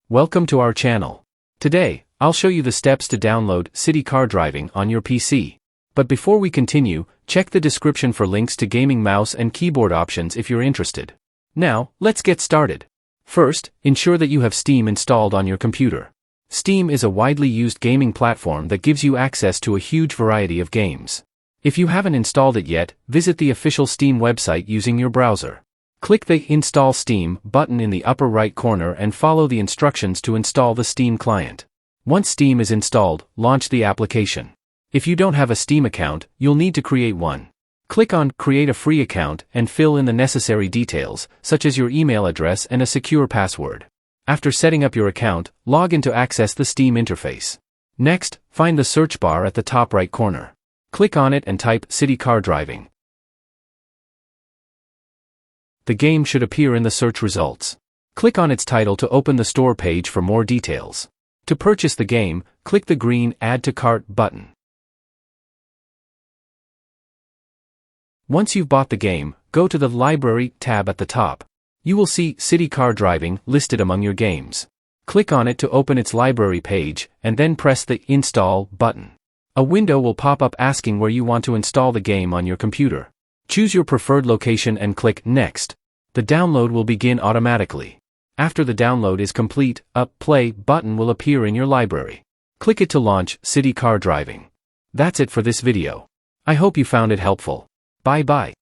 Welcome to our channel. Today, I'll show you the steps to download City Car Driving on your PC. But before we continue, check the description for links to gaming mouse and keyboard options if you're interested. Now, let's get started. First, ensure that you have Steam installed on your computer. Steam is a widely used gaming platform that gives you access to a huge variety of games. If you haven't installed it yet, visit the official Steam website using your browser. Click the Install Steam button in the upper right corner and follow the instructions to install the Steam client. Once Steam is installed, launch the application. If you don't have a Steam account, you'll need to create one. Click on Create a Free Account and fill in the necessary details, such as your email address and a secure password. After setting up your account, log in to access the Steam interface. Next, find the search bar at the top right corner. Click on it and type City Car Driving. The game should appear in the search results. Click on its title to open the store page for more details. To purchase the game, click the green Add to Cart button. Once you've bought the game, go to the Library tab at the top. You will see City Car Driving listed among your games. Click on it to open its library page, and then press the Install button. A window will pop up asking where you want to install the game on your computer. Choose your preferred location and click Next. The download will begin automatically. After the download is complete, a Play button will appear in your library. Click it to launch City Car Driving. That's it for this video. I hope you found it helpful. Bye-bye.